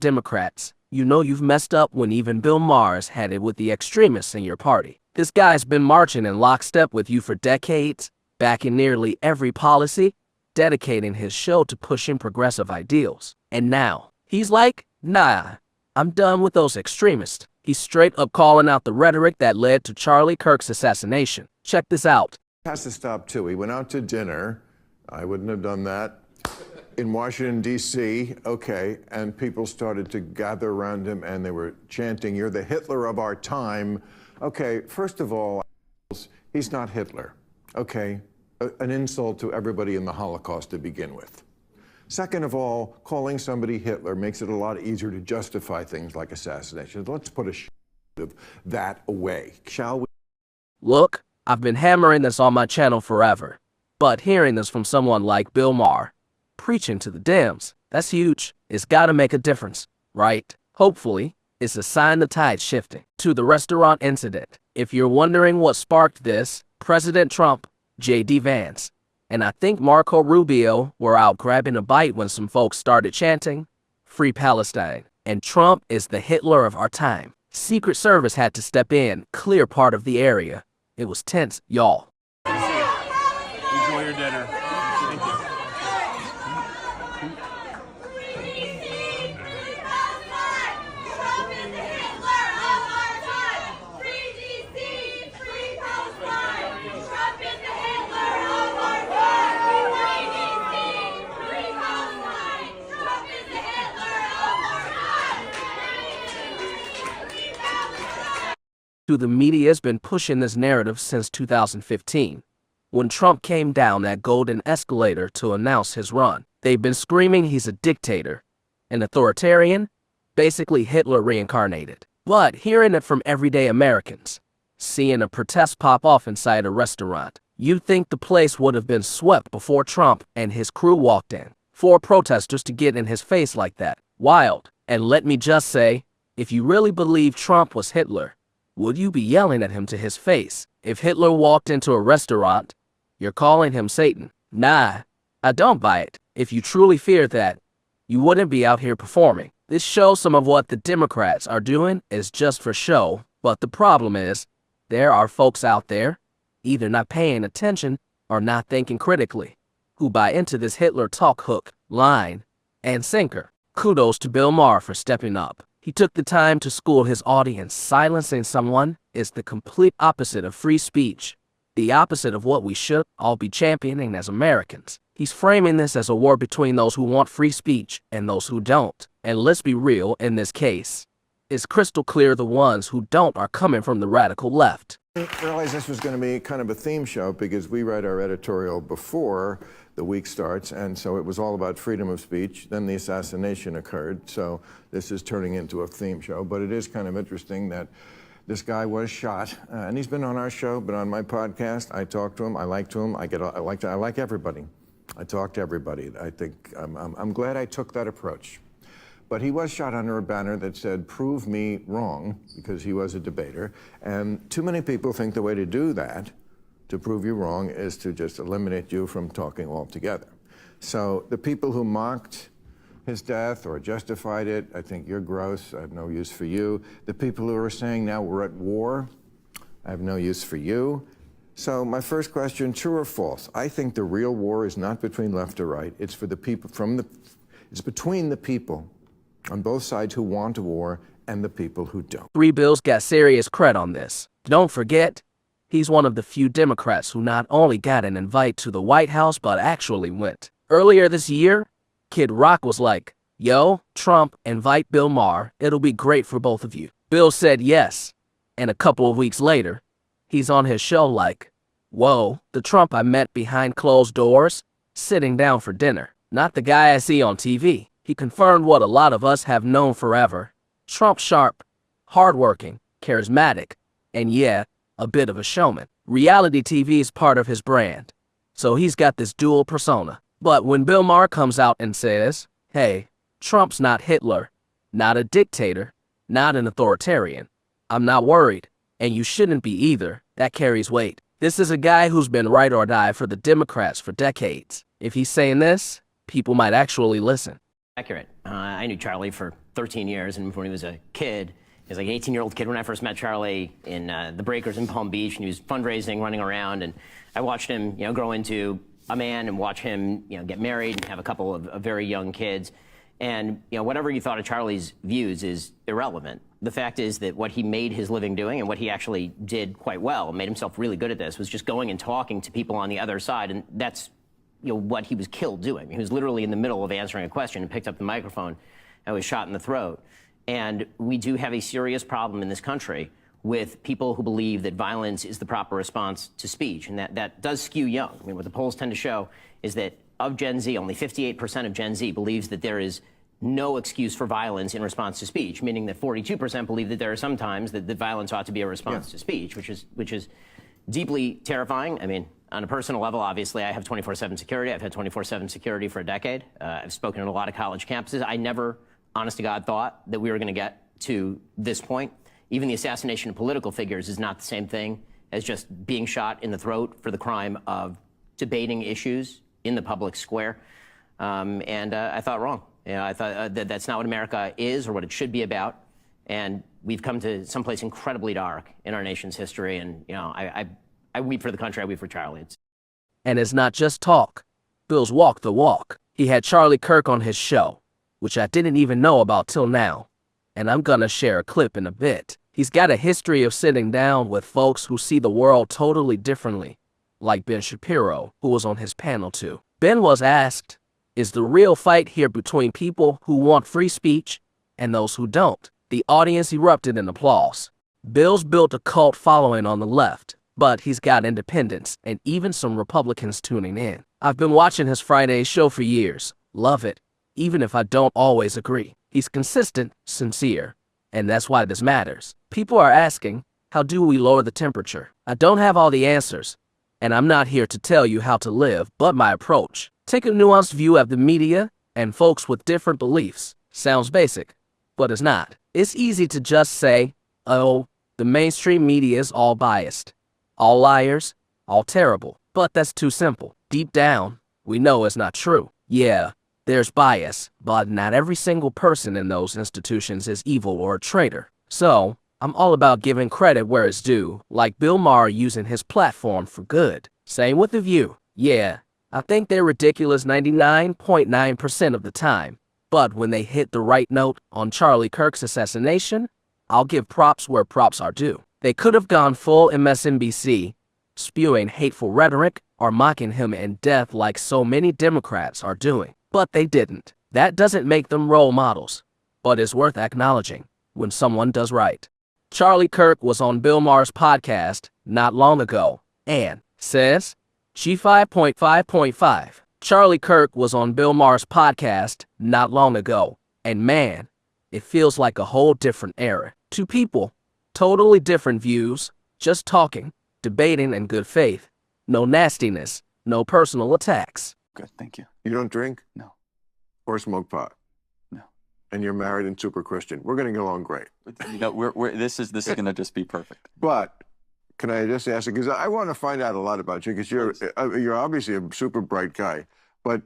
Democrats, you know you've messed up when even Bill Maher's had it with the extremists in your party. This guy's been marching in lockstep with you for decades, backing nearly every policy, dedicating his show to pushing progressive ideals. And now, he's like, nah, I'm done with those extremists. He's straight up calling out the rhetoric that led to Charlie Kirk's assassination. Check this out. Has to stop too. He went out to dinner. I wouldn't have done that. In Washington, D.C., okay, and people started to gather around him and they were chanting, "You're the Hitler of our time." Okay, first of all, he's not Hitler, okay? An insult to everybody in the Holocaust to begin with. Second of all, calling somebody Hitler makes it a lot easier to justify things like assassination. Let's put of that away, shall we? Look, I've been hammering this on my channel forever, but hearing this from someone like Bill Maher, preaching to the Dems, that's huge. It's gotta make a difference, right? Hopefully, it's a sign the tide's shifting. To the restaurant incident, if you're wondering what sparked this, President Trump, J.D. Vance, and I think Marco Rubio were out grabbing a bite when some folks started chanting, "Free Palestine," and Trump is the Hitler of our time. Secret Service had to step in, clear part of the area. It was tense, y'all. Enjoy your dinner. Thank you. The media's been pushing this narrative since 2015. When Trump came down that golden escalator to announce his run, they've been screaming he's a dictator, an authoritarian, basically Hitler reincarnated. But hearing it from everyday Americans, seeing a protest pop off inside a restaurant, you'd think the place would have been swept before Trump and his crew walked in. 4 protesters to get in his face like that. Wild. And let me just say, if you really believe Trump was Hitler, would you be yelling at him to his face? If Hitler walked into a restaurant, you're calling him Satan. Nah, I don't buy it. If you truly fear that, you wouldn't be out here performing. This shows some of what the Democrats are doing is just for show, but the problem is, there are folks out there, either not paying attention or not thinking critically, who buy into this Hitler talk hook, line, and sinker. Kudos to Bill Maher for stepping up. He took the time to school his audience. Silencing someone is the complete opposite of free speech, the opposite of what we should all be championing as Americans. He's framing this as a war between those who want free speech and those who don't. And let's be real, in this case, it's crystal clear the ones who don't are coming from the radical left. I realized this was going to be kind of a theme show because we write our editorial before the week starts, and so it was all about freedom of speech. Then the assassination occurred, so this is turning into a theme show. But it is kind of interesting that this guy was shot, and he's been on our show, but on my podcast, I talk to him, I like to him, I like everybody. I talk to everybody. I think I'm glad I took that approach. But he was shot under a banner that said, "Prove me wrong," because he was a debater. And too many people think the way to do that, to prove you wrong, is to just eliminate you from talking altogether. So the people who mocked his death or justified it, I think you're gross, I have no use for you. The people who are saying now we're at war, I have no use for you. So my first question, true or false? I think the real war is not between left or right. It's for the people it's between the people on both sides who want a war and the people who don't. 3 Bills got serious cred on this. Don't forget, he's one of the few Democrats who not only got an invite to the White House, but actually went. Earlier this year, Kid Rock was like, "Yo, Trump, invite Bill Maher. It'll be great for both of you." Bill said yes. And a couple of weeks later, he's on his show like, "Whoa, the Trump I met behind closed doors, sitting down for dinner. Not the guy I see on TV." He confirmed what a lot of us have known forever. Trump's sharp, hardworking, charismatic, and yeah, a bit of a showman. Reality TV is part of his brand, so he's got this dual persona. But when Bill Maher comes out and says, "Hey, Trump's not Hitler, not a dictator, not an authoritarian," I'm not worried, and you shouldn't be either. That carries weight. This is a guy who's been right or die for the Democrats for decades. If he's saying this, people might actually listen. Accurate. I knew Charlie for 13 years, and when he was a kid, he was like an 18-year-old kid when I first met Charlie in the Breakers in Palm Beach, and he was fundraising, running around, and I watched him, grow into a man and watch him, get married and have a couple of very young kids. And, whatever you thought of Charlie's views is irrelevant. The fact is that what he made his living doing and what he actually did quite well, made himself really good at this, was just going and talking to people on the other side, and that's what he was killed doing. He was literally in the middle of answering a question and picked up the microphone and was shot in the throat. And we do have a serious problem in this country with people who believe that violence is the proper response to speech, and that does skew young. I mean, what the polls tend to show is that of Gen Z, only 58% of Gen Z believes that there is no excuse for violence in response to speech, meaning that 42% believe that there are some times that violence ought to be a response to speech, which is deeply terrifying. I mean, on a personal level, obviously, I have 24/7 security. I've had 24/7 security for a decade. I've spoken at a lot of college campuses. I never, honest to God, thought that we were going to get to this point. Even the assassination of political figures is not the same thing as just being shot in the throat for the crime of debating issues in the public square. And I thought wrong. I thought that that's not what America is or what it should be about. And we've come to someplace incredibly dark in our nation's history. And, I weep for the country. I weep for Charlie. And it's not just talk. Bill's walked the walk. He had Charlie Kirk on his show, which I didn't even know about till now. And I'm gonna share a clip in a bit. He's got a history of sitting down with folks who see the world totally differently, like Ben Shapiro, who was on his panel too. Ben was asked, is the real fight here between people who want free speech and those who don't? The audience erupted in applause. Bill's built a cult following on the left, but he's got independents and even some Republicans tuning in. I've been watching his Friday show for years. Love it, even if I don't always agree. He's consistent, sincere, and that's why this matters. People are asking, how do we lower the temperature? I don't have all the answers, and I'm not here to tell you how to live, but my approach. Take a nuanced view of the media and folks with different beliefs. Sounds basic, but it's not. It's easy to just say, oh, the mainstream media is all biased, all liars, all terrible. But that's too simple. Deep down, we know it's not true. Yeah, there's bias, but not every single person in those institutions is evil or a traitor. So, I'm all about giving credit where it's due, like Bill Maher using his platform for good. Same with The View. Yeah, I think they're ridiculous 99.9% of the time. But when they hit the right note on Charlie Kirk's assassination, I'll give props where props are due. They could have gone full MSNBC, spewing hateful rhetoric or mocking him in death like so many Democrats are doing. But they didn't. That doesn't make them role models, but it's worth acknowledging when someone does right. Charlie Kirk was on Bill Maher's podcast not long ago and says, G5.5.5. Charlie Kirk was on Bill Maher's podcast not long ago, and man, it feels like a whole different era. Two people, totally different views, just talking, debating in good faith. No nastiness, no personal attacks. Good, thank you. You don't drink? No. Or smoke pot? No. And you're married and super Christian. We're going to get along great. This is going to just be perfect. But can I just ask you, because I want to find out a lot about you, because you're obviously a super bright guy, but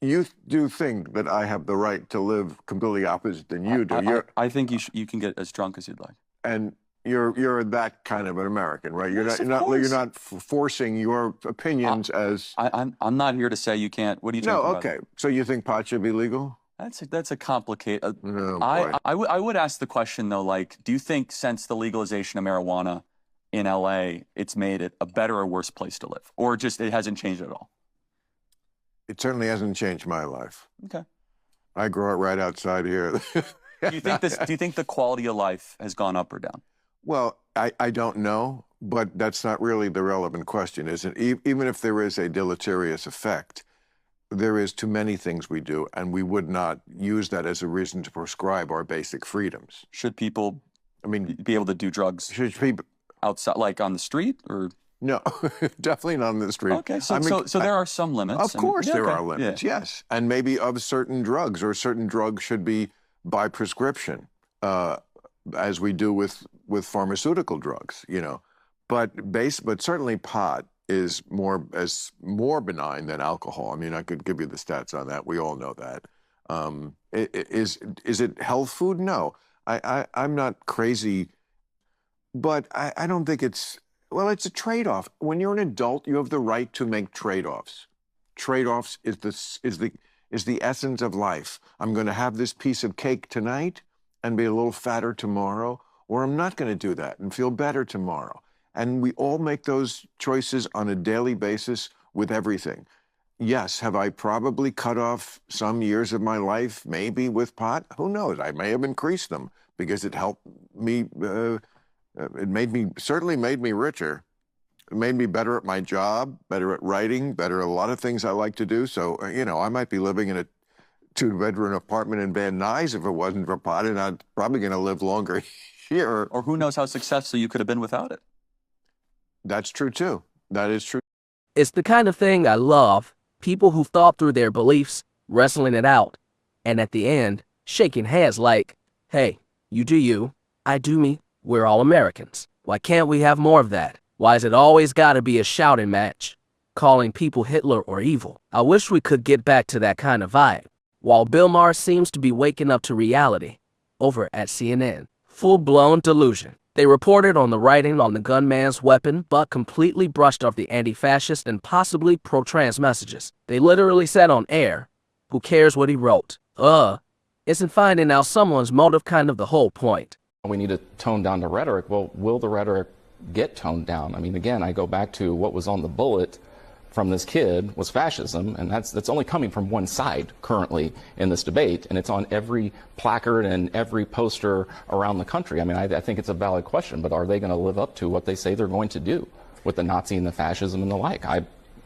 you do think that I have the right to live completely opposite than you do. I think you can get as drunk as you'd like. And you're that kind of an American, right? You're Yes, you're not forcing your opinions as. I'm not here to say you can't. What are you talking about? No, okay. So you think pot should be legal? That's a complicated. Oh, boy. I would ask the question though, like, do you think since the legalization of marijuana in LA, it's made it a better or worse place to live, or just it hasn't changed at all? It certainly hasn't changed my life. Okay. I grew up right outside here. Do you think the quality of life has gone up or down? Well, I don't know, but that's not really the relevant question, is it? Even if there is a deleterious effect, there is too many things we do, and we would not use that as a reason to prescribe our basic freedoms. Should people, be able to do drugs outside, like on the street, or? No, definitely not on the street. Okay, so there are some limits. Of course there are okay. limits, yes. And maybe of certain drugs, or certain drugs should be by prescription, as we do with pharmaceutical drugs, But certainly pot is more benign than alcohol. I could give you the stats on that. We all know that. Is it health food? No. I'm not crazy, but I don't think it's, well, it's a trade-off. When you're an adult, you have the right to make trade-offs. Trade-offs is the essence of life. I'm going to have this piece of cake tonight and be a little fatter tomorrow, or I'm not going to do that and feel better tomorrow. And we all make those choices on a daily basis with everything. Yes, have I probably cut off some years of my life, maybe with pot? Who knows? I may have increased them because it helped me. Certainly made me richer. It made me better at my job, better at writing, better at a lot of things I like to do. So, I might be living in a 2-bedroom apartment in Van Nuys if it wasn't for pot, and I'm probably going to live longer here. Or who knows how successful you could have been without it. That's true, too. That is true. It's the kind of thing I love. People who've thought through their beliefs, wrestling it out, and at the end, shaking hands like, hey, you do you, I do me, we're all Americans. Why can't we have more of that? Why is it always gotta be a shouting match? Calling people Hitler or evil. I wish we could get back to that kind of vibe. While Bill Maher seems to be waking up to reality, over at CNN, full-blown delusion. They reported on the writing on the gunman's weapon, but completely brushed off the anti-fascist and possibly pro-trans messages. They literally said on air, who cares what he wrote? Isn't finding out someone's motive kind of the whole point? We need to tone down the rhetoric. Well, will the rhetoric get toned down? I mean, again, I go back to what was on the bullet from this kid was fascism, and that's only coming from one side currently in this debate, and it's on every placard and every poster around the country. I mean, I think it's a valid question, but are they going to live up to what they say they're going to do with the Nazi and the fascism and the like? I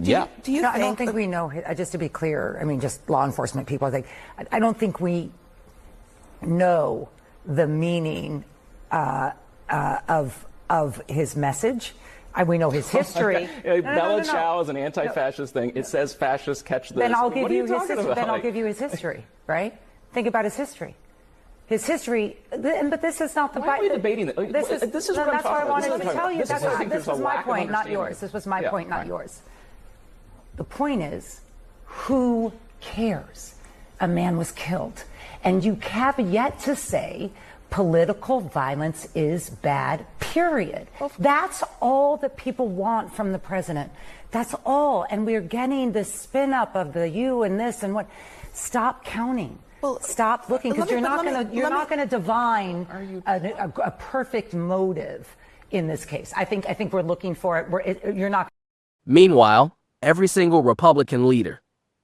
don't think we know, just to be clear, I mean, just law enforcement people, I don't think we know the meaning of his message. We know his history. Bella Ciao is an anti-fascist thing. It says fascists catch this. Then I'll give you his history. Then I'll give you his history, right? Think about his history. His history, but this is not the Why are we debating that? This is what I'm that's why I wanted talking to about. tell you. This was my point, not understanding. yours. This was my point, not yours. The point is, who cares? A man was killed. And you have yet to say political violence is bad, period. That's all that people want from the president. That's all. And we're getting this spin up of the you and this and what. Stop counting. Well, stop looking, because you're not going to divine a perfect motive in this case. I think we're looking for it. You're not. Meanwhile, every single Republican leader,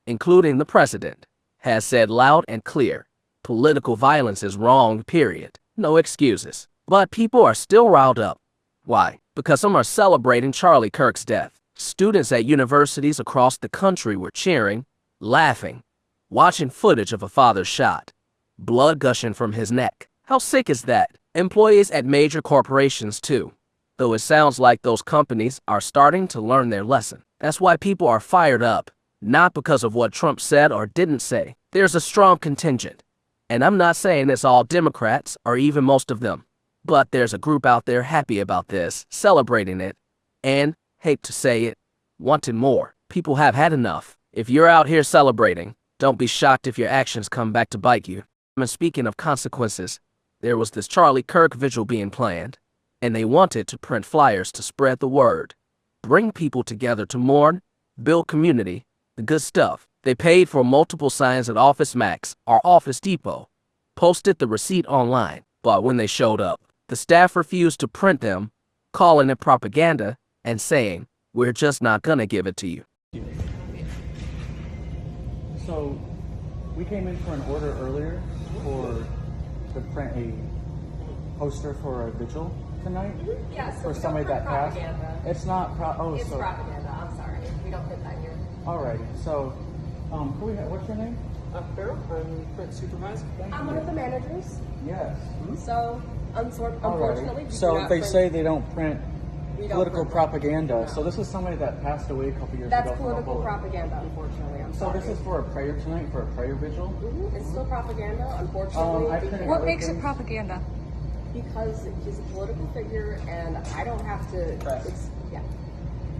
including the president, has said loud and clear, political violence is wrong, period. No excuses. But people are still riled up. Why? Because some are celebrating Charlie Kirk's death. Students at universities across the country were cheering, laughing, watching footage of a father shot, blood gushing from his neck. How sick is that? Employees at major corporations too. Though it sounds like those companies are starting to learn their lesson. That's why people are fired up, not because of what Trump said or didn't say. There's a strong contingent. And I'm not saying it's all Democrats, or even most of them. But there's a group out there happy about this, celebrating it, and, hate to say it, wanting more. People have had enough. If you're out here celebrating, don't be shocked if your actions come back to bite you. And speaking of consequences, there was this Charlie Kirk vigil being planned, and they wanted to print flyers to spread the word, bring people together to mourn, build community, the good stuff. They paid for multiple signs at Office Max or Office Depot, posted the receipt online, but when they showed up, the staff refused to print them, calling it propaganda and saying, "We're just not gonna give it to you." So, we came in for an order earlier to print a poster for a vigil tonight. Yes, for somebody that passed. It's not it's propaganda. I'm sorry, we don't put that here. Alrighty, so what's your name? Pharaoh. I'm print supervisor. I'm one of the managers. Yes. So, unfortunately, we so do not they print, say they don't print political print propaganda. No. So this is somebody that passed away a couple years That's ago. That's political propaganda, unfortunately. I'm So sorry. this is for a prayer tonight, for a prayer vigil? It's still propaganda, unfortunately. What makes it propaganda? Because he's a political figure, and I don't have to.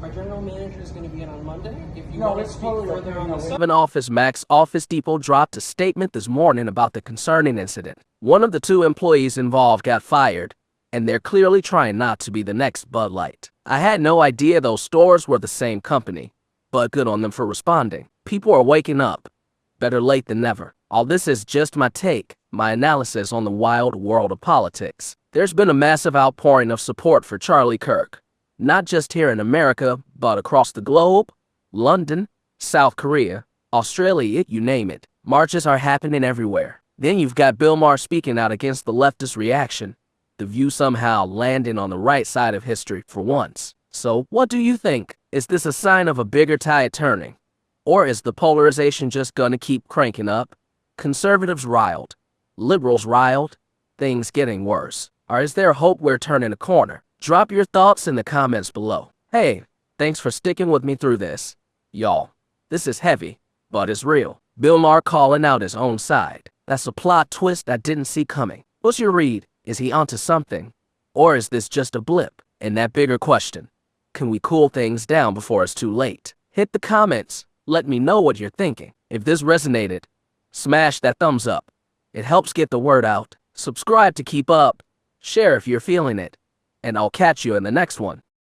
Our general manager is going to be in on Monday. If you No, want to it's speak totally further okay. on No, the we- subject. Seven Office Max Office Depot dropped a statement this morning about the concerning incident. One of the two employees involved got fired, and they're clearly trying not to be the next Bud Light. I had no idea those stores were the same company, but good on them for responding. People are waking up. Better late than never. All this is just my take, my analysis on the wild world of politics. There's been a massive outpouring of support for Charlie Kirk, not just here in America, but across the globe. London, South Korea, Australia, you name it. Marches are happening everywhere. Then you've got Bill Maher speaking out against the leftist reaction, the View somehow landing on the right side of history for once. So what do you think? Is this a sign of a bigger tide turning? Or is the polarization just gonna keep cranking up? Conservatives riled, liberals riled, things getting worse. Or is there hope we're turning a corner? Drop your thoughts in the comments below. Hey, thanks for sticking with me through this. Y'all, this is heavy, but it's real. Bill Maher calling out his own side. That's a plot twist I didn't see coming. What's your read? Is he onto something? Or is this just a blip? And that bigger question, can we cool things down before it's too late? Hit the comments. Let me know what you're thinking. If this resonated, smash that thumbs up. It helps get the word out. Subscribe to keep up. Share if you're feeling it. And I'll catch you in the next one.